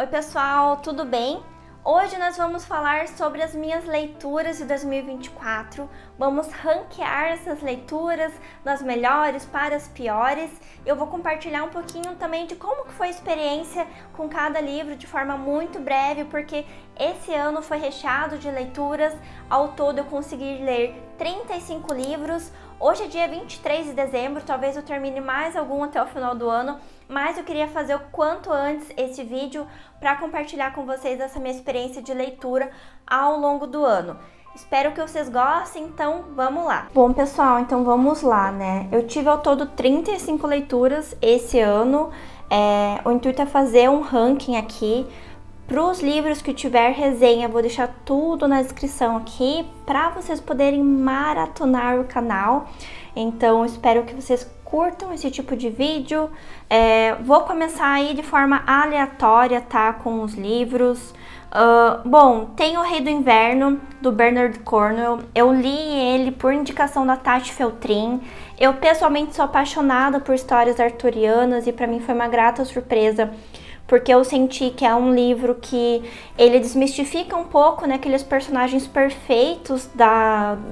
Oi pessoal, tudo bem? Hoje nós vamos falar sobre as minhas leituras de 2024. Vamos ranquear essas leituras das melhores para as piores. Eu vou compartilhar um pouquinho também de como que foi a experiência com cada livro de forma muito breve, porque esse ano foi recheado de leituras. Ao todo eu consegui ler 35 livros. Hoje é dia 23 de dezembro, talvez eu termine mais algum até o final do ano, mas eu queria fazer o quanto antes esse vídeo para compartilhar com vocês essa minha experiência de leitura ao longo do ano. Espero que vocês gostem, então vamos lá. Bom pessoal, então vamos lá, né? Eu tive ao todo 35 leituras esse ano. O intuito é fazer um ranking aqui. Para os livros que tiver resenha, vou deixar tudo na descrição aqui para vocês poderem maratonar o canal. Então, espero que vocês curtam esse tipo de vídeo. Vou começar aí de forma aleatória, tá? Com os livros. Bom, tem O Rei do Inverno, do Bernard Cornwell. Eu li ele por indicação da Tati Feltrin. Eu pessoalmente sou apaixonada por histórias arturianas e para mim foi uma grata surpresa, porque eu senti que é um livro que ele desmistifica um pouco, né, aqueles personagens perfeitos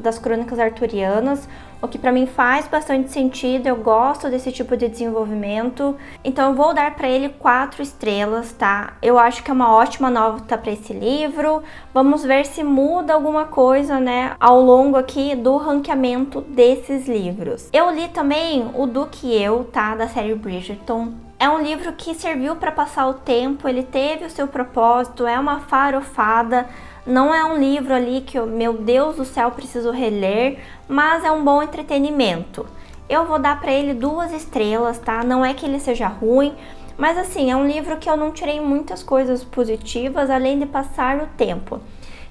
das crônicas arturianas, o que pra mim faz bastante sentido. Eu gosto desse tipo de desenvolvimento, então eu vou dar pra ele 4 estrelas, tá? Eu acho que é uma ótima nota pra esse livro. Vamos ver se muda alguma coisa, né, ao longo aqui do ranqueamento desses livros. Eu li também O Duque e Eu, tá, da série Bridgerton. É um livro que serviu para passar o tempo, ele teve o seu propósito, é uma farofada, não é um livro ali que, meu Deus do céu, preciso reler, mas é um bom entretenimento. Eu vou dar para ele 2 estrelas, tá? Não é que ele seja ruim, mas assim, é um livro que eu não tirei muitas coisas positivas, além de passar o tempo.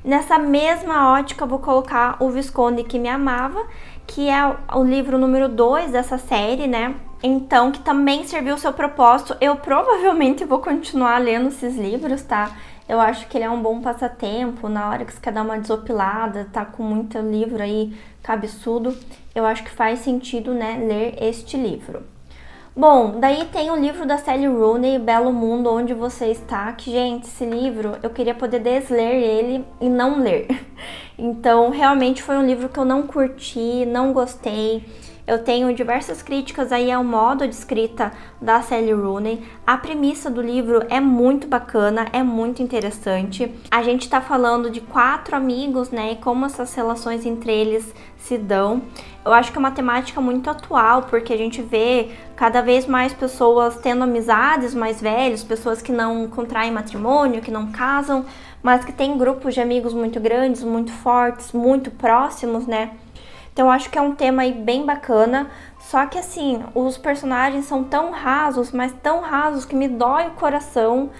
Nessa mesma ótica, eu vou colocar O Visconde que Me Amava, que é o livro número 2 dessa série, né? Então, que também serviu o seu propósito. Eu provavelmente vou continuar lendo esses livros, tá? Eu acho que ele é um bom passatempo, na hora que você quer dar uma desopilada, tá com muito livro aí cabeçudo, eu acho que faz sentido, né, ler este livro. Bom, daí tem o livro da Sally Rooney, Belo Mundo, Onde Você Está, que, gente, esse livro eu queria poder desler ele e não ler. Então, realmente foi um livro que eu não curti, não gostei. Eu tenho diversas críticas aí ao modo de escrita da Sally Rooney. A premissa do livro é muito bacana, é muito interessante. A gente tá falando de 4 amigos, né, e como essas relações entre eles se dão. Eu acho que é uma temática muito atual, porque a gente vê cada vez mais pessoas tendo amizades mais velhos, pessoas que não contraem matrimônio, que não casam, mas que têm grupos de amigos muito grandes, muito fortes, muito próximos, né? Então eu acho que é um tema aí bem bacana, só que assim, os personagens são tão rasos, mas tão rasos que me dói o coração.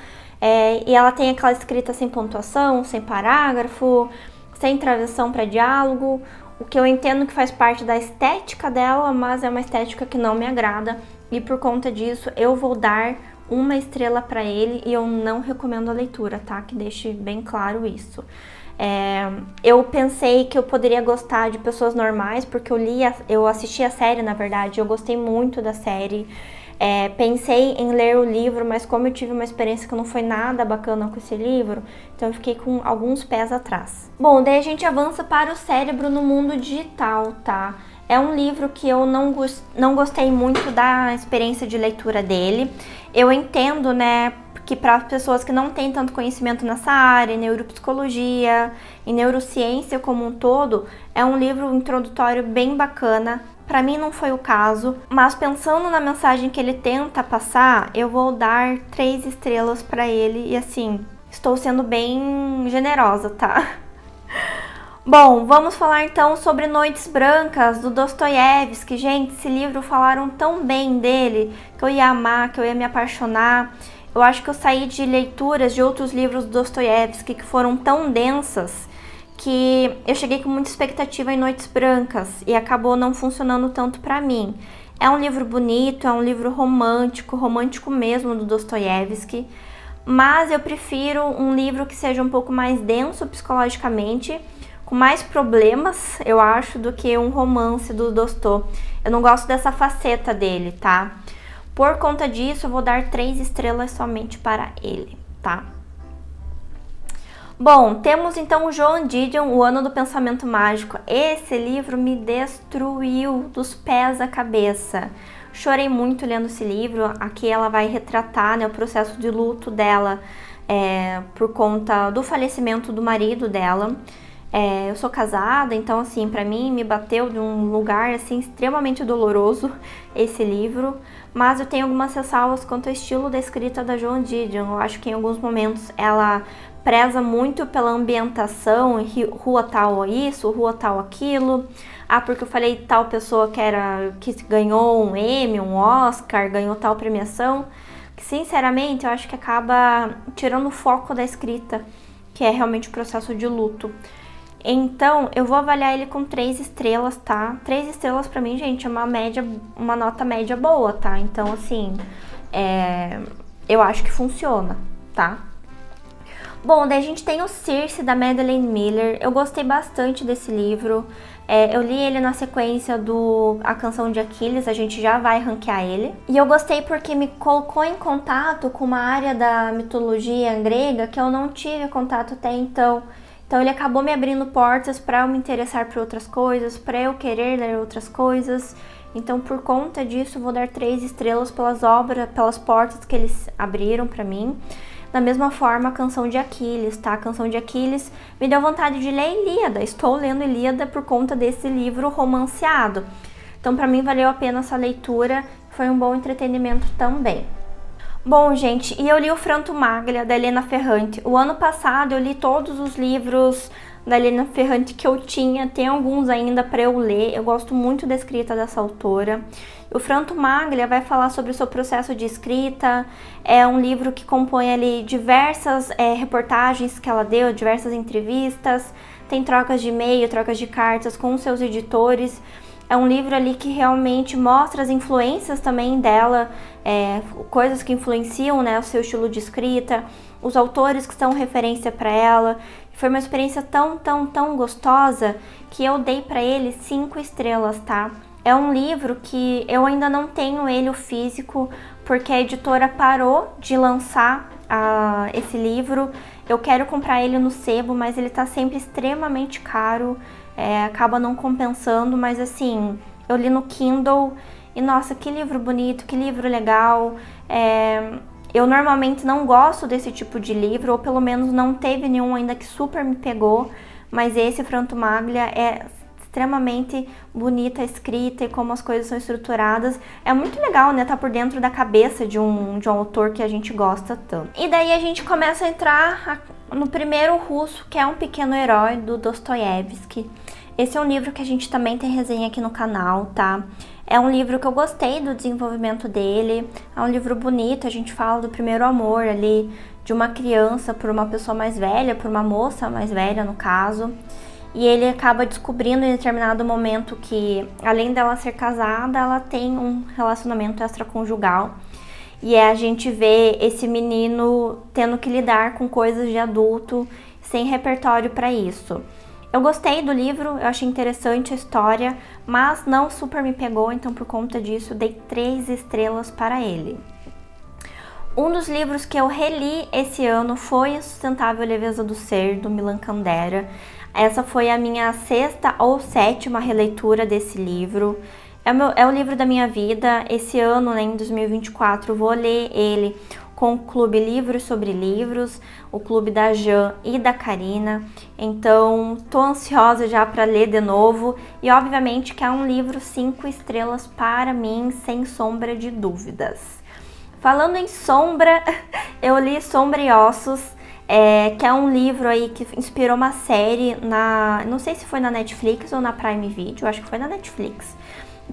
E ela tem aquela escrita sem pontuação, sem parágrafo, sem travessão para diálogo, o que eu entendo que faz parte da estética dela, mas é uma estética que não me agrada, e por conta disso eu vou dar 1 estrela para ele e eu não recomendo a leitura, tá? Que deixe bem claro isso. Eu pensei que eu poderia gostar de pessoas normais, porque eu assisti a série, na verdade, eu gostei muito da série. Pensei em ler o livro, mas como eu tive uma experiência que não foi nada bacana com esse livro, então eu fiquei com alguns pés atrás. Bom, daí a gente avança para O Cérebro no Mundo Digital, tá? É um livro que eu não gostei muito da experiência de leitura dele. Eu entendo, né, que para pessoas que não têm tanto conhecimento nessa área, em neuropsicologia, em neurociência como um todo, é um livro introdutório bem bacana. Para mim não foi o caso, mas pensando na mensagem que ele tenta passar, eu vou dar 3 estrelas para ele e assim, estou sendo bem generosa, tá? Bom, vamos falar então sobre Noites Brancas, do Dostoiévski. Gente, esse livro falaram tão bem dele, que eu ia amar, que eu ia me apaixonar. Eu acho que eu saí de leituras de outros livros do Dostoiévski que foram tão densas que eu cheguei com muita expectativa em Noites Brancas e acabou não funcionando tanto pra mim. É um livro bonito, é um livro romântico, romântico mesmo, do Dostoiévski, mas eu prefiro um livro que seja um pouco mais denso psicologicamente, com mais problemas, eu acho, do que um romance do Dostô. Eu não gosto dessa faceta dele, tá? Por conta disso, eu vou dar 3 estrelas somente para ele. tá? Bom, temos então o Joan Didion, O Ano do Pensamento Mágico. Esse livro me destruiu dos pés à cabeça. Chorei muito lendo esse livro. Aqui ela vai retratar, né, o processo de luto dela por conta do falecimento do marido dela. Eu sou casada, então assim, pra mim me bateu de um lugar assim extremamente doloroso esse livro, mas eu tenho algumas ressalvas quanto ao estilo da escrita da Joan Didion. Eu acho que em alguns momentos ela preza muito pela ambientação, rua tal isso, rua tal aquilo. Porque eu falei tal pessoa que ganhou um Emmy, um Oscar, ganhou tal premiação, que sinceramente eu acho que acaba tirando o foco da escrita, que é realmente o processo de luto. Então, eu vou avaliar ele com 3 estrelas, tá? 3 estrelas pra mim, gente, é uma nota média boa, tá? Então, assim, eu acho que funciona, tá? Bom, daí a gente tem o Circe, da Madeline Miller. Eu gostei bastante desse livro. Eu li ele na sequência do A Canção de Aquiles, a gente já vai ranquear ele. E eu gostei porque me colocou em contato com uma área da mitologia grega que eu não tive contato até então. Então ele acabou me abrindo portas para eu me interessar por outras coisas, para eu querer ler outras coisas. Então por conta disso eu vou dar 3 estrelas pelas portas que eles abriram para mim. Da mesma forma, a Canção de Aquiles, tá? A Canção de Aquiles me deu vontade de ler Ilíada. Estou lendo Ilíada por conta desse livro romanceado. Então, para mim, valeu a pena essa leitura. Foi um bom entretenimento também. Bom, gente, e eu li o Franto Maglia, da Helena Ferrante. O ano passado eu li todos os livros da Helena Ferrante que eu tinha. Tem alguns ainda para eu ler. Eu gosto muito da escrita dessa autora. O Franto Maglia vai falar sobre o seu processo de escrita. É um livro que compõe ali diversas reportagens que ela deu, diversas entrevistas. Tem trocas de e-mail, trocas de cartas com os seus editores. É um livro ali que realmente mostra as influências também dela, coisas que influenciam, né, o seu estilo de escrita, os autores que são referência para ela. Foi uma experiência tão gostosa que eu dei para ele 5 estrelas, tá? É um livro que eu ainda não tenho ele o físico, porque a editora parou de lançar esse livro. Eu quero comprar ele no sebo, mas ele tá sempre extremamente caro, acaba não compensando, mas assim, eu li no Kindle e nossa, que livro bonito, que livro legal. Eu normalmente não gosto desse tipo de livro, ou pelo menos não teve nenhum ainda que super me pegou, mas esse Franto Maglia é extremamente bonita a escrita e como as coisas são estruturadas. É muito legal, né, tá por dentro da cabeça de um autor que a gente gosta tanto. E daí a gente começa a entrar no primeiro russo, que é Um Pequeno Herói, do Dostoiévski. Esse é um livro que a gente também tem resenha aqui no canal, tá? É um livro que eu gostei do desenvolvimento dele, é um livro bonito, a gente fala do primeiro amor ali, de uma criança por uma pessoa mais velha, por uma moça mais velha no caso. E ele acaba descobrindo em determinado momento que, além dela ser casada, ela tem um relacionamento extraconjugal. E a gente vê esse menino tendo que lidar com coisas de adulto, sem repertório para isso. Eu gostei do livro, eu achei interessante a história, mas não super me pegou, então por conta disso dei 3 estrelas para ele. Um dos livros que eu reli esse ano foi A Sustentável Leveza do Ser, do Milan Kundera. Essa foi a minha 6ª ou 7ª releitura desse livro. É o livro da minha vida. Esse ano, né, em 2024, eu vou ler ele com o Clube Livros sobre Livros, o clube da Jan e da Karina. Então, tô ansiosa já para ler de novo. E obviamente que é um livro 5 estrelas para mim, sem sombra de dúvidas. Falando em sombra, eu li Sombra e Ossos, que é um livro aí que inspirou uma série não sei se foi na Netflix ou na Prime Video, acho que foi na Netflix.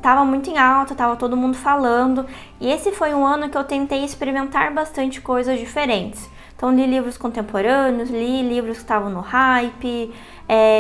Tava muito em alta, tava todo mundo falando, e esse foi um ano que eu tentei experimentar bastante coisas diferentes. Então li livros contemporâneos, li livros que estavam no hype,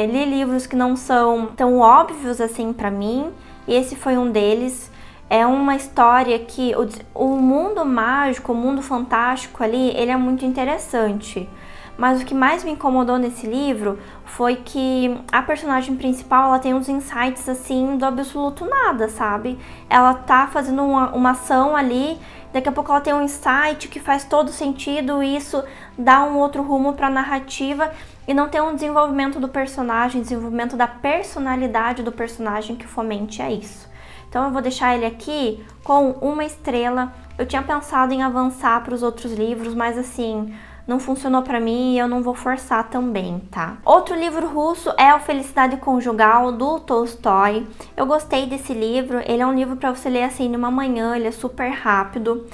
li livros que não são tão óbvios assim pra mim, e esse foi um deles. É uma história que o mundo mágico, o mundo fantástico ali, ele é muito interessante. Mas o que mais me incomodou nesse livro foi que a personagem principal, ela tem uns insights assim do absoluto nada, sabe? Ela tá fazendo uma ação ali daqui a pouco ela tem um insight que faz todo sentido e isso dá um outro rumo para a narrativa e não tem um desenvolvimento do personagem, desenvolvimento da personalidade do personagem que fomente a isso. Então eu vou deixar ele aqui com 1 estrela. Eu tinha pensado em avançar para os outros livros, mas assim, não funcionou para mim e eu não vou forçar também, tá? Outro livro russo é A Felicidade Conjugal, do Tolstói. Eu gostei desse livro, ele é um livro para você ler assim numa manhã, ele é super rápido.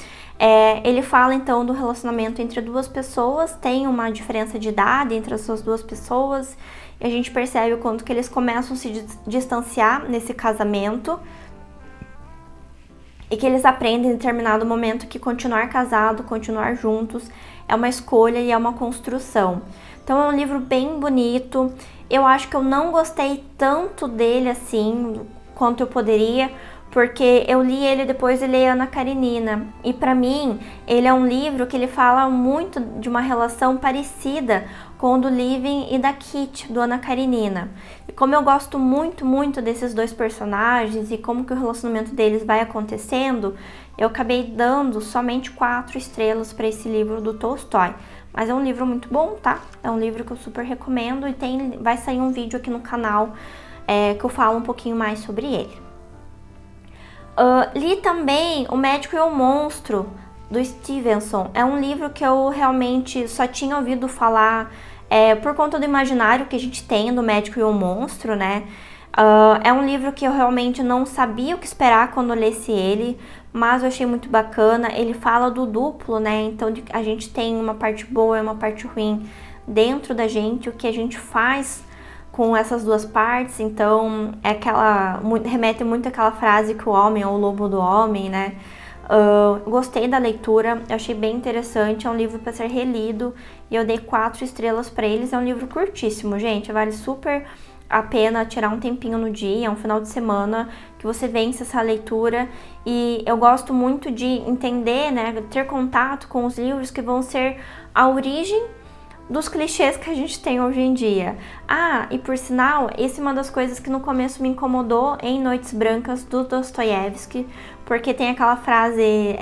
Ele fala então do relacionamento entre duas pessoas, tem uma diferença de idade entre essas duas pessoas, e a gente percebe o quanto que eles começam a se distanciar nesse casamento, e que eles aprendem em determinado momento que continuar casado, continuar juntos, é uma escolha e é uma construção. Então é um livro bem bonito. Eu acho que eu não gostei tanto dele assim quanto eu poderia, porque eu li ele depois de ler Ana Karenina. E para mim, ele é um livro que ele fala muito de uma relação parecida com o do Living e da Kitty, do Ana Karenina. E como eu gosto muito, muito desses dois personagens e como que o relacionamento deles vai acontecendo, eu acabei dando somente 4 estrelas para esse livro do Tolstói. Mas é um livro muito bom, tá? É um livro que eu super recomendo e vai sair um vídeo aqui no canal que eu falo um pouquinho mais sobre ele. Li também O Médico e o Monstro, do Stevenson. É um livro que eu realmente só tinha ouvido falar por conta do imaginário que a gente tem do Médico e o Monstro, né? É um livro que eu realmente não sabia o que esperar quando eu lesse ele, mas eu achei muito bacana. Ele fala do duplo, né? Então a gente tem uma parte boa e uma parte ruim dentro da gente, o que a gente faz com essas duas partes. Então remete muito àquela frase que o homem é o lobo do homem, né? Gostei da leitura, eu achei bem interessante, é um livro para ser relido e eu dei 4 estrelas para eles. É um livro curtíssimo, gente, vale super a pena tirar um tempinho no dia, um final de semana, que você vence essa leitura. E eu gosto muito de entender, né, ter contato com os livros que vão ser a origem dos clichês que a gente tem hoje em dia. E por sinal, essa é uma das coisas que no começo me incomodou em Noites Brancas, do Dostoiévski, porque tem aquela frase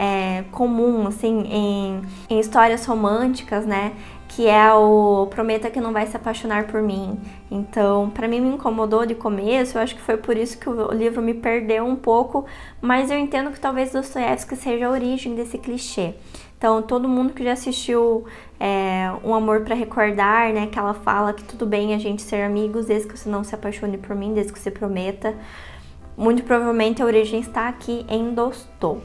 comum, assim, em histórias românticas, né, que é o prometa que não vai se apaixonar por mim. Então, pra mim me incomodou de começo, eu acho que foi por isso que o livro me perdeu um pouco, mas eu entendo que talvez Dostoiévski seja a origem desse clichê. Então, todo mundo que já assistiu Um Amor para Recordar, né, que ela fala que tudo bem a gente ser amigos desde que você não se apaixone por mim, desde que você prometa, muito provavelmente a origem está aqui em Dostô.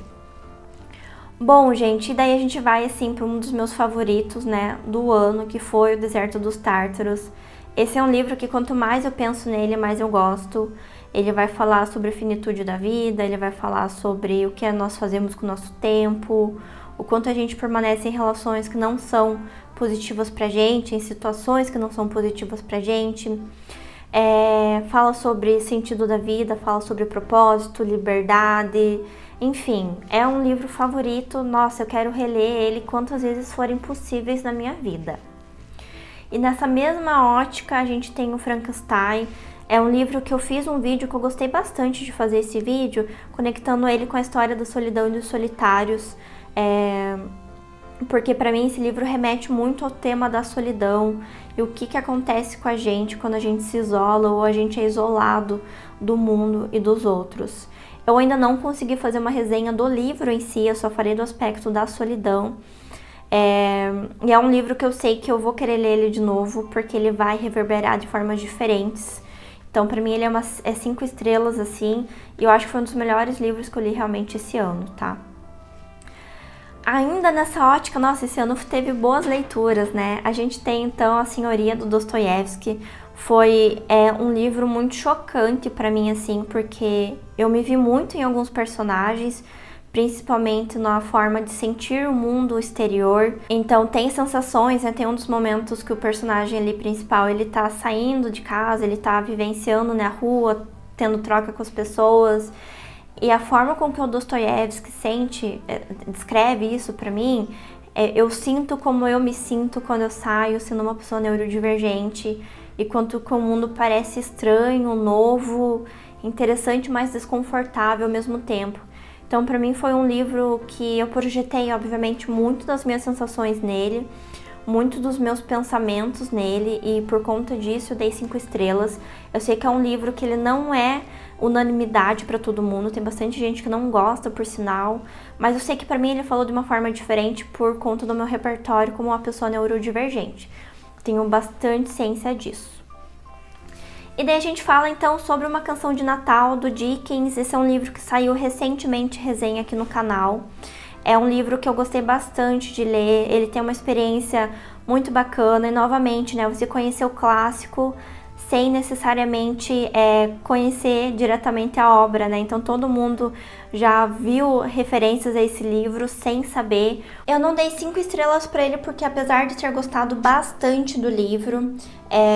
Bom, gente, daí a gente vai assim para um dos meus favoritos, né, do ano, que foi O Deserto dos Tártaros. Esse é um livro que quanto mais eu penso nele, mais eu gosto. Ele vai falar sobre a finitude da vida, ele vai falar sobre o que nós fazemos com o nosso tempo, o quanto a gente permanece em relações que não são positivas pra gente, em situações que não são positivas pra gente. Fala sobre sentido da vida, fala sobre propósito, liberdade, enfim, é um livro favorito. Nossa, eu quero reler ele quantas vezes forem possíveis na minha vida. E nessa mesma ótica a gente tem o Frankenstein. É um livro que eu fiz um vídeo que eu gostei bastante de fazer esse vídeo, conectando ele com a história da solidão e dos solitários, porque para mim esse livro remete muito ao tema da solidão e o que acontece com a gente quando a gente se isola ou a gente é isolado do mundo e dos outros. Eu ainda não consegui fazer uma resenha do livro em si, eu só falei do aspecto da solidão. E é um livro que eu sei que eu vou querer ler ele de novo, porque ele vai reverberar de formas diferentes. Então, pra mim, ele é 5 estrelas, assim, e eu acho que foi um dos melhores livros que eu li realmente esse ano, tá? Ainda nessa ótica, nossa, esse ano teve boas leituras, né? A gente tem, então, A Senhoria, do Dostoiévski. Foi um livro muito chocante pra mim, assim, porque eu me vi muito em alguns personagens, principalmente na forma de sentir o mundo exterior. Então tem sensações, né? Tem um dos momentos que o personagem ali principal, ele tá saindo de casa, ele tá vivenciando na rua, tendo troca com as pessoas. E a forma com que o Dostoiévski descreve isso pra mim, eu sinto como eu me sinto quando eu saio sendo uma pessoa neurodivergente, e quanto que o mundo parece estranho, novo, interessante, mas desconfortável ao mesmo tempo. Então, para mim foi um livro que eu projetei, obviamente, muito das minhas sensações nele, muito dos meus pensamentos nele, e por conta disso eu dei 5 estrelas. Eu sei que é um livro que ele não é unanimidade para todo mundo, tem bastante gente que não gosta, por sinal, mas eu sei que para mim ele falou de uma forma diferente por conta do meu repertório como uma pessoa neurodivergente. Tenho bastante ciência disso. E daí a gente fala então sobre Uma Canção de Natal, do Dickens. Esse é um livro que saiu recentemente, resenha aqui no canal. É um livro que eu gostei bastante de ler, ele tem uma experiência muito bacana e novamente, né, você conhecer o clássico sem necessariamente conhecer diretamente a obra, né? Então todo mundo já viu referências a esse livro sem saber. Eu não dei 5 estrelas para ele porque apesar de ter gostado bastante do livro,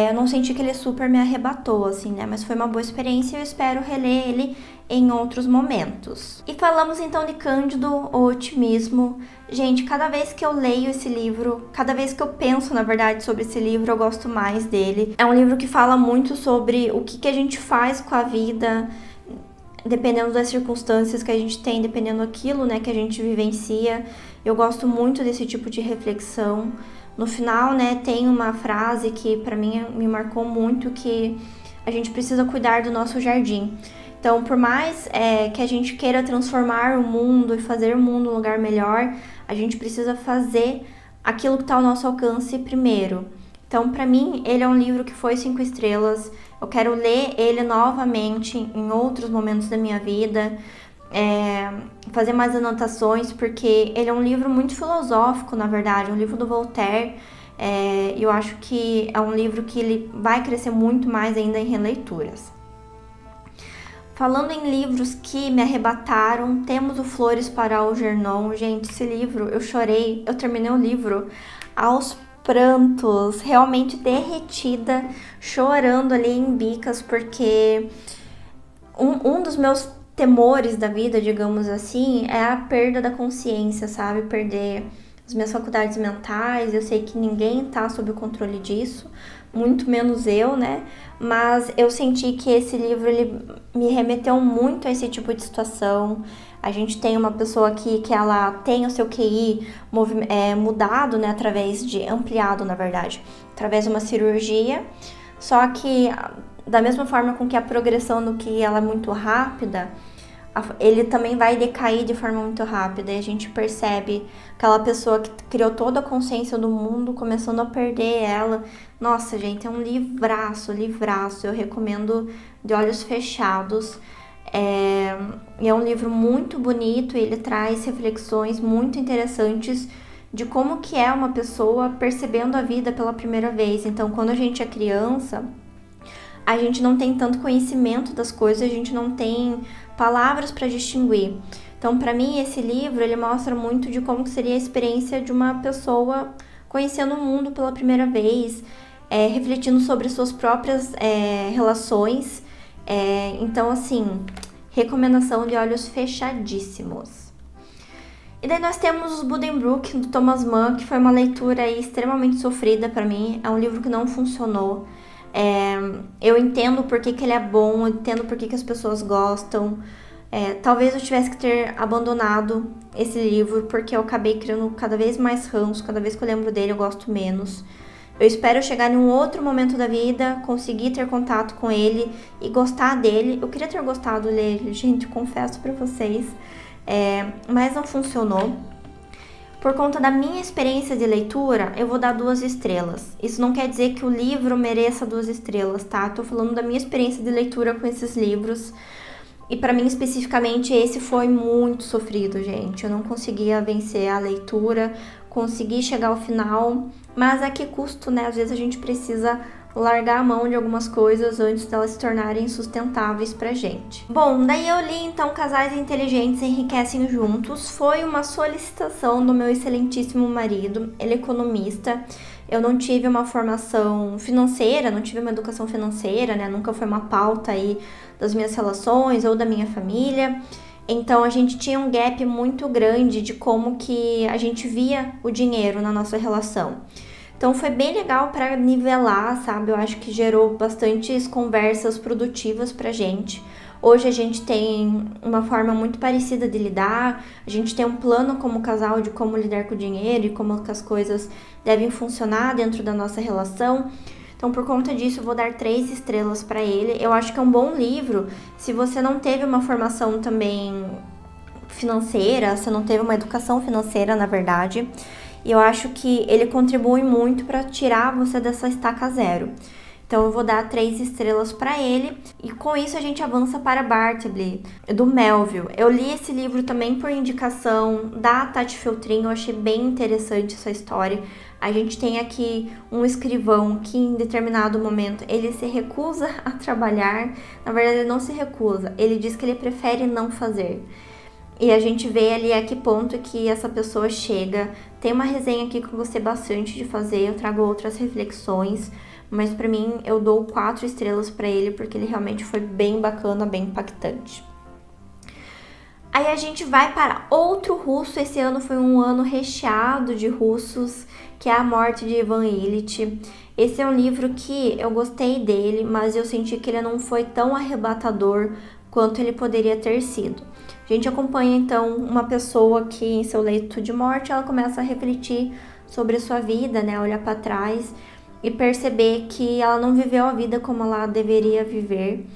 eu não senti que ele super me arrebatou, assim, né? Mas foi uma boa experiência e eu espero reler ele em outros momentos. E falamos então de Cândido, o Otimismo. Gente, cada vez que eu leio esse livro, cada vez que eu penso, na verdade, sobre esse livro, eu gosto mais dele. É um livro que fala muito sobre o que a gente faz com a vida, dependendo das circunstâncias que a gente tem, dependendo daquilo, né, que a gente vivencia. Eu gosto muito desse tipo de reflexão. No final, né, tem uma frase que para mim me marcou muito, que a gente precisa cuidar do nosso jardim. Então, por mais que a gente queira transformar o mundo e fazer o mundo um lugar melhor, a gente precisa fazer aquilo que está ao nosso alcance primeiro. Então, para mim, ele é um livro que foi 5 estrelas. Eu quero ler ele novamente em outros momentos da minha vida, fazer mais anotações, porque ele é um livro muito filosófico, na verdade, um livro do Voltaire. Eu acho que é um livro que ele vai crescer muito mais ainda em releituras. Falando em livros que me arrebataram, temos o Flores para Algernon. Gente, esse livro, eu chorei, eu terminei o livro aos prantos, realmente derretida, chorando ali em bicas, porque um dos meus temores da vida, digamos assim, é a perda da consciência, sabe? Perder as minhas faculdades mentais. Eu sei que ninguém tá sob o controle disso, muito menos eu, né? Mas eu senti que esse livro, ele me remeteu muito a esse tipo de situação. A gente tem uma pessoa aqui que ela tem o seu QI mudado, né? Ampliado, na verdade, através de uma cirurgia. Só que, da mesma forma com que a progressão do QI ela é muito rápida, ele também vai decair de forma muito rápida, e a gente percebe aquela pessoa que criou toda a consciência do mundo começando a perder ela. Nossa, gente, é um livraço, eu recomendo de olhos fechados. E é um livro muito bonito, e ele traz reflexões muito interessantes de como que é uma pessoa percebendo a vida pela primeira vez. Então, quando a gente é criança, a gente não tem tanto conhecimento das coisas, a gente não tem palavras para distinguir. Então, para mim, esse livro, ele mostra muito de como seria a experiência de uma pessoa conhecendo o mundo pela primeira vez, refletindo sobre suas próprias relações. Então, assim, recomendação de olhos fechadíssimos. E daí nós temos os Buddenbrook, do Thomas Mann, que foi uma leitura aí extremamente sofrida para mim. É um livro que não funcionou. Eu entendo por que ele é bom, eu entendo por que as pessoas gostam. Talvez eu tivesse que ter abandonado esse livro, porque eu acabei criando cada vez mais ranço, cada vez que eu lembro dele eu gosto menos. Eu espero chegar em um outro momento da vida, conseguir ter contato com ele e gostar dele. Eu queria ter gostado dele, gente, confesso pra vocês, mas não funcionou. Por conta da minha experiência de leitura, eu vou dar 2 estrelas. Isso não quer dizer que o livro mereça 2 estrelas, tá? Tô falando da minha experiência de leitura com esses livros. E pra mim, especificamente, esse foi muito sofrido, gente. Eu não conseguia vencer a leitura, consegui chegar ao final, mas a que custo, né? Às vezes a gente precisa largar a mão de algumas coisas antes delas se tornarem sustentáveis pra gente. Bom, daí eu li então Casais Inteligentes Enriquecem Juntos. Foi uma solicitação do meu excelentíssimo marido, ele é economista. Eu não tive uma formação financeira, não tive uma educação financeira, né? Nunca foi uma pauta aí das minhas relações ou da minha família. Então a gente tinha um gap muito grande de como que a gente via o dinheiro na nossa relação. Então foi bem legal para nivelar, sabe? Eu acho que gerou bastantes conversas produtivas pra gente. Hoje a gente tem uma forma muito parecida de lidar, a gente tem um plano como casal de como lidar com o dinheiro e como que as coisas devem funcionar dentro da nossa relação. Então, por conta disso, eu vou dar 3 estrelas para ele. Eu acho que é um bom livro. Se você não teve uma formação também financeira, se não teve uma educação financeira, na verdade, eu acho que ele contribui muito para tirar você dessa estaca zero. Então, eu vou dar 3 estrelas para ele. E com isso, a gente avança para Bartleby, do Melville. Eu li esse livro também por indicação da Tati Feltrin. Eu achei bem interessante essa história. A gente tem aqui um escrivão que em determinado momento ele se recusa a trabalhar. Na verdade, ele não se recusa. Ele diz que ele prefere não fazer. E a gente vê ali a que ponto que essa pessoa chega. Tem uma resenha aqui que eu gostei bastante de fazer. Eu trago outras reflexões. Mas pra mim, eu dou 4 estrelas pra ele, porque ele realmente foi bem bacana, bem impactante. Aí a gente vai para outro russo. Esse ano foi um ano recheado de russos, que é A Morte de Ivan Ilitch. Esse é um livro que eu gostei dele, mas eu senti que ele não foi tão arrebatador quanto ele poderia ter sido. A gente acompanha então uma pessoa que em seu leito de morte, ela começa a refletir sobre a sua vida, né, olhar para trás e perceber que ela não viveu a vida como ela deveria viver.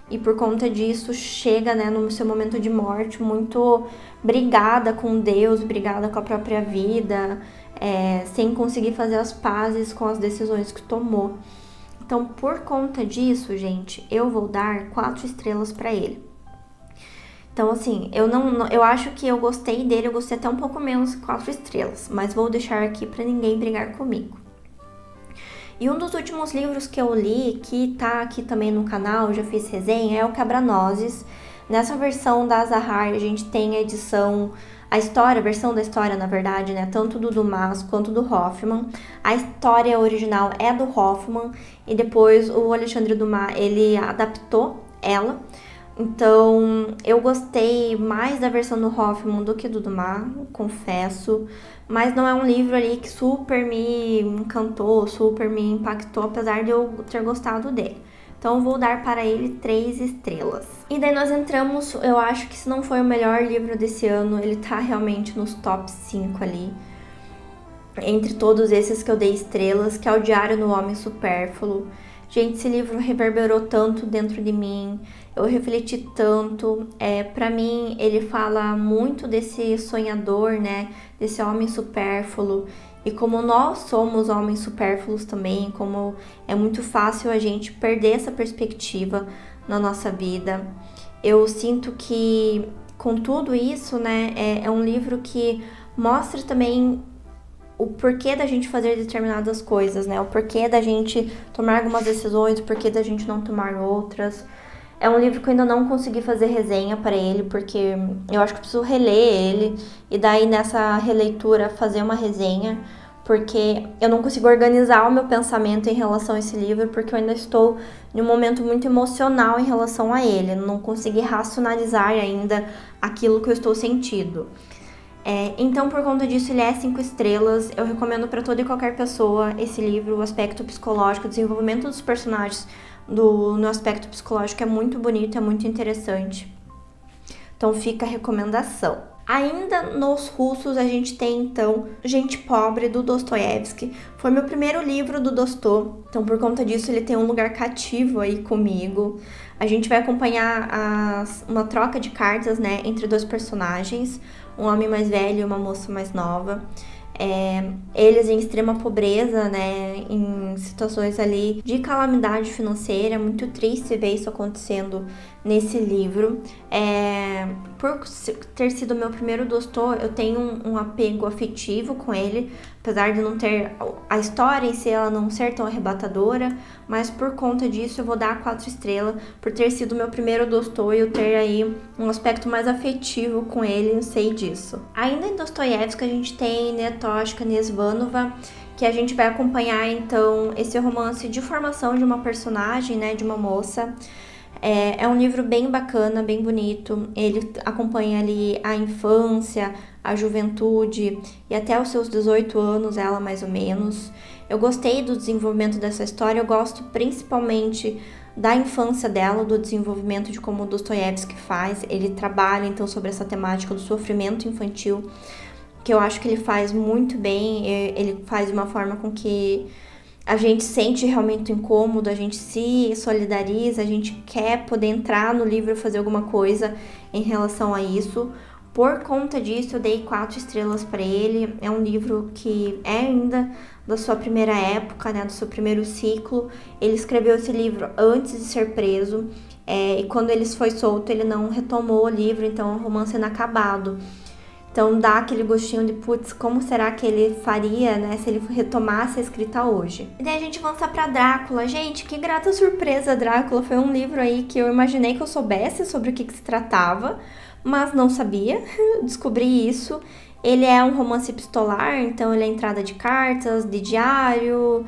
E por conta disso chega, né, no seu momento de morte muito brigada com Deus, brigada com a própria vida, sem conseguir fazer as pazes com as decisões que tomou. Então, por conta disso, gente, eu vou dar 4 estrelas para ele. Então, assim, eu acho que eu gostei dele, eu gostei até um pouco menos que 4 estrelas, mas vou deixar aqui para ninguém brigar comigo. E um dos últimos livros que eu li, que tá aqui também no canal, já fiz resenha, é o Quebra-Nozes. Nessa versão da Azahar, a gente tem a versão da história, na verdade, né? Tanto do Dumas quanto do Hoffmann. A história original é do Hoffmann e depois o Alexandre Dumas, ele adaptou ela. Então, eu gostei mais da versão do Hoffmann do que do Dumas, confesso. Mas não é um livro ali que super me encantou, super me impactou, apesar de eu ter gostado dele. Então, eu vou dar para ele 3 estrelas. E daí nós entramos, eu acho que se não foi o melhor livro desse ano, ele tá realmente nos top 5 ali. Entre todos esses que eu dei estrelas, que é o Diário do Homem Supérfluo. Gente, esse livro reverberou tanto dentro de mim, eu refleti tanto. Para mim, ele fala muito desse sonhador, né? Desse homem supérfluo. E como nós somos homens supérfluos também, como é muito fácil a gente perder essa perspectiva na nossa vida. Eu sinto que, com tudo isso, né? É um livro que mostra também o porquê da gente fazer determinadas coisas, né? O porquê da gente tomar algumas decisões, o porquê da gente não tomar outras. É um livro que eu ainda não consegui fazer resenha para ele, porque eu acho que preciso reler ele e daí nessa releitura fazer uma resenha, porque eu não consigo organizar o meu pensamento em relação a esse livro, porque eu ainda estou em um momento muito emocional em relação a ele. Eu não consegui racionalizar ainda aquilo que eu estou sentindo. Então, por conta disso, ele é 5 estrelas. Eu recomendo para toda e qualquer pessoa esse livro. O aspecto psicológico, o desenvolvimento dos personagens no aspecto psicológico é muito bonito, é muito interessante. Então, fica a recomendação. Ainda nos russos, a gente tem, então, Gente Pobre, do Dostoiévski. Foi meu primeiro livro do Dostô. Então, por conta disso, ele tem um lugar cativo aí comigo. A gente vai acompanhar uma troca de cartas, né, entre 2 personagens. Um homem mais velho e uma moça mais nova. Eles em extrema pobreza, né, em situações ali de calamidade financeira, muito triste ver isso acontecendo nesse livro. Por ter sido meu primeiro Dostô, eu tenho um apego afetivo com ele, apesar de não ter a história em si, ela não ser tão arrebatadora, mas por conta disso eu vou dar 4 estrelas, por ter sido meu primeiro Dostô e eu ter aí um aspecto mais afetivo com ele, eu sei disso. Ainda em Dostoiévski a gente tem Netoshka Nesvanova, que a gente vai acompanhar então esse romance de formação de uma personagem, né, de uma moça. É um livro bem bacana, bem bonito. Ele acompanha ali a infância, a juventude e até os seus 18 anos, ela mais ou menos. Eu gostei do desenvolvimento dessa história, eu gosto principalmente da infância dela, do desenvolvimento de como o Dostoiévski faz. Ele trabalha então sobre essa temática do sofrimento infantil, que eu acho que ele faz muito bem. Ele faz de uma forma com que a gente sente realmente incômodo, a gente se solidariza, a gente quer poder entrar no livro e fazer alguma coisa em relação a isso. Por conta disso, eu dei 4 estrelas para ele. É um livro que é ainda da sua primeira época, né, do seu primeiro ciclo. Ele escreveu esse livro antes de ser preso, e quando ele foi solto, ele não retomou o livro, então é um romance inacabado. Então dá aquele gostinho de, putz, como será que ele faria, né, se ele retomasse a escrita hoje. E daí a gente avança pra Drácula. Gente, que grata surpresa, Drácula. Foi um livro aí que eu imaginei que eu soubesse sobre o que se tratava, mas não sabia. Descobri isso. Ele é um romance epistolar, então ele é entrada de cartas, de diário,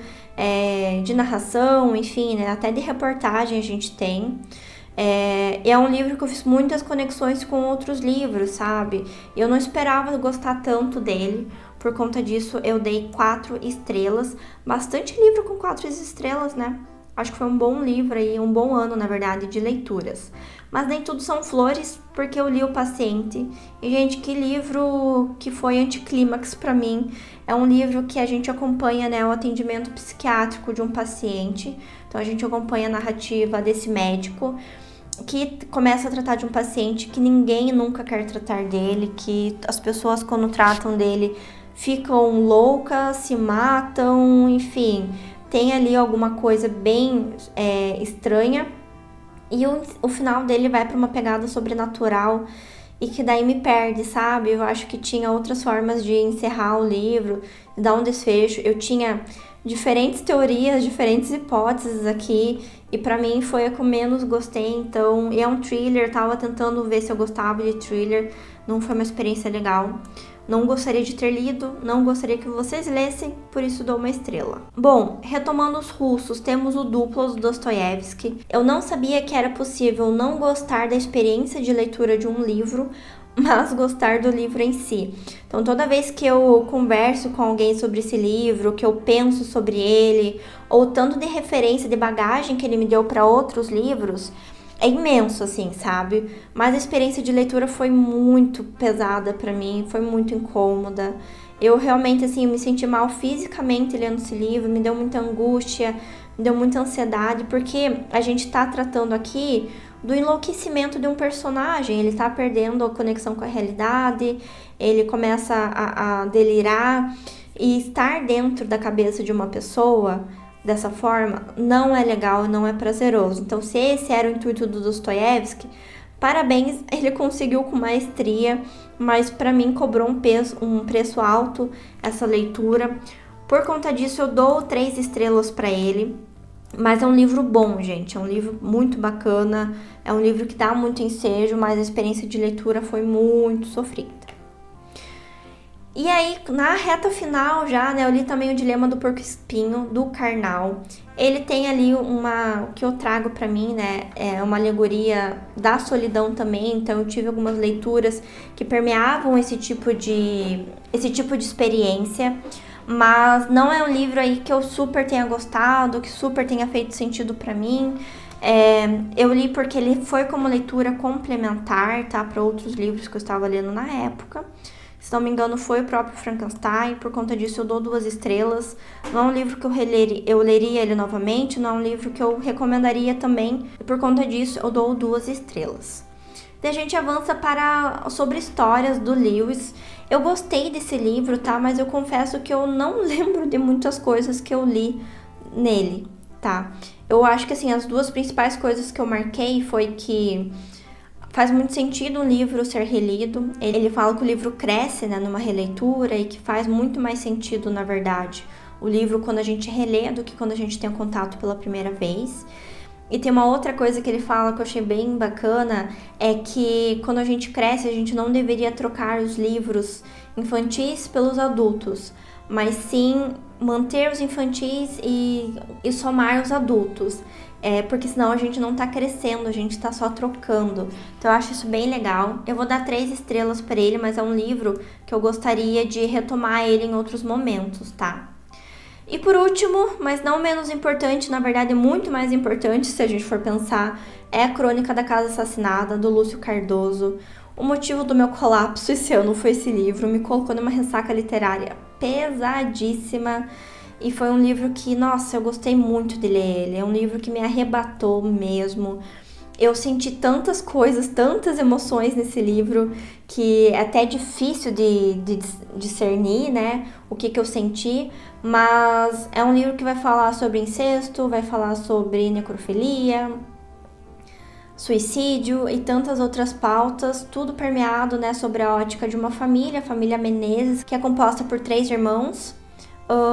de narração, enfim, né, até de reportagem a gente tem. É um livro que eu fiz muitas conexões com outros livros, sabe? Eu não esperava gostar tanto dele, por conta disso eu dei 4 estrelas. Bastante livro com 4 estrelas, né? Acho que foi um bom livro aí, um bom ano, na verdade, de leituras. Mas nem tudo são flores, porque eu li O Paciente. E, gente, que livro que foi anticlímax pra mim. É um livro que a gente acompanha, né, o atendimento psiquiátrico de um paciente. Então, a gente acompanha a narrativa desse médico que começa a tratar de um paciente que ninguém nunca quer tratar dele, que as pessoas, quando tratam dele, ficam loucas, se matam, enfim, tem ali alguma coisa bem estranha. E o final dele vai para uma pegada sobrenatural e que daí me perde, sabe? Eu acho que tinha outras formas de encerrar o livro, de dar um desfecho. Eu tinha diferentes teorias, diferentes hipóteses aqui, e pra mim foi a que eu menos gostei. Então, e é um thriller, tava tentando ver se eu gostava de thriller, não foi uma experiência legal. Não gostaria de ter lido, não gostaria que vocês lessem, por isso dou uma estrela. Bom, retomando os russos, temos o Duplo do Dostoiévski. Eu não sabia que era possível não gostar da experiência de leitura de um livro, mas gostar do livro em si. Então, toda vez que eu converso com alguém sobre esse livro, que eu penso sobre ele, ou tanto de referência, de bagagem que ele me deu para outros livros, é imenso, assim, sabe? Mas a experiência de leitura foi muito pesada pra mim, foi muito incômoda. Eu realmente, assim, me senti mal fisicamente lendo esse livro, me deu muita angústia, me deu muita ansiedade, porque a gente tá tratando aqui do enlouquecimento de um personagem. Ele tá perdendo a conexão com a realidade, ele começa a delirar, e estar dentro da cabeça de uma pessoa dessa forma não é legal e não é prazeroso. Então, se esse era o intuito do Dostoiévski, parabéns, ele conseguiu com maestria, mas para mim cobrou um preço alto essa leitura. Por conta disso, eu dou 3 estrelas para ele. Mas é um livro bom, gente, é um livro muito bacana, é um livro que dá muito ensejo, mas a experiência de leitura foi muito sofrida. E aí, na reta final já, né, eu li também O Dilema do Porco-Espinho, do Karnal. Ele tem ali o que eu trago pra mim, né, é uma alegoria da solidão também, então eu tive algumas leituras que permeavam esse tipo de experiência. Mas não é um livro aí que eu super tenha gostado, que super tenha feito sentido pra mim. Eu li porque ele foi como leitura complementar, tá, para outros livros que eu estava lendo na época. Se não me engano, foi o próprio Frankenstein. Por conta disso, eu dou 2 estrelas. Não é um livro que eu leria ele novamente, não é um livro que eu recomendaria também. E por conta disso, eu dou 2 estrelas. Daí a gente avança sobre histórias do Lewis. Eu gostei desse livro, tá? Mas eu confesso que eu não lembro de muitas coisas que eu li nele, tá? Eu acho que, assim, as 2 principais coisas que eu marquei foi que faz muito sentido um livro ser relido. Ele fala que o livro cresce, né, numa releitura e que faz muito mais sentido, na verdade, o livro quando a gente relê do que quando a gente tem um contato pela primeira vez. E tem uma outra coisa que ele fala que eu achei bem bacana, é que quando a gente cresce, a gente não deveria trocar os livros infantis pelos adultos, mas sim manter os infantis e somar os adultos. Porque senão a gente não tá crescendo, a gente tá só trocando. Então eu acho isso bem legal. Eu vou dar 3 estrelas para ele, mas é um livro que eu gostaria de retomar ele em outros momentos, tá? E por último, mas não menos importante, na verdade muito mais importante se a gente for pensar, é a Crônica da Casa Assassinada, do Lúcio Cardoso. O motivo do meu colapso esse ano foi esse livro, me colocou numa ressaca literária pesadíssima. E foi um livro que, nossa, eu gostei muito de ler ele. É um livro que me arrebatou mesmo. Eu senti tantas coisas, tantas emoções nesse livro, que é até difícil de discernir, né, o que eu senti. Mas é um livro que vai falar sobre incesto, vai falar sobre necrofilia, suicídio e tantas outras pautas, tudo permeado, né, sobre a ótica de uma família, a família Menezes, que é composta por 3 irmãos.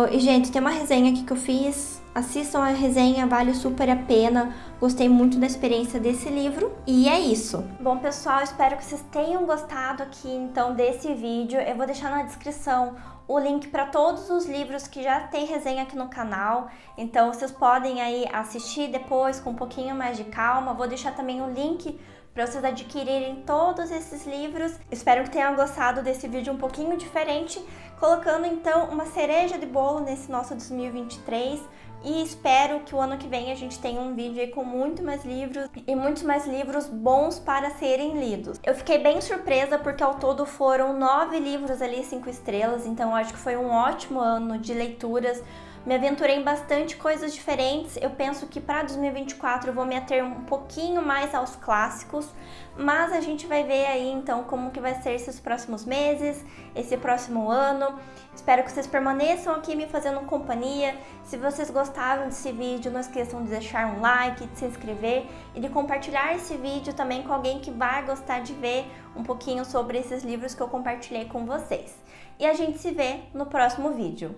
E, gente, tem uma resenha aqui que eu fiz. Assistam a resenha, vale super a pena. Gostei muito da experiência desse livro. E é isso. Bom, pessoal, espero que vocês tenham gostado aqui, então, desse vídeo. Eu vou deixar na descrição o link para todos os livros que já tem resenha aqui no canal. Então, vocês podem aí assistir depois com um pouquinho mais de calma. Vou deixar também o link para vocês adquirirem todos esses livros. Espero que tenham gostado desse vídeo um pouquinho diferente, colocando então uma cereja de bolo nesse nosso 2023. E espero que o ano que vem a gente tenha um vídeo aí com muito mais livros e muitos mais livros bons para serem lidos. Eu fiquei bem surpresa porque ao todo foram 9 livros ali 5 estrelas, então eu acho que foi um ótimo ano de leituras. Me aventurei em bastante coisas diferentes. Eu penso que para 2024 eu vou me ater um pouquinho mais aos clássicos, mas a gente vai ver aí então como que vai ser esses próximos meses, esse próximo ano. Espero que vocês permaneçam aqui me fazendo companhia. Se vocês gostaram desse vídeo, não esqueçam de deixar um like, de se inscrever e de compartilhar esse vídeo também com alguém que vai gostar de ver um pouquinho sobre esses livros que eu compartilhei com vocês. E a gente se vê no próximo vídeo.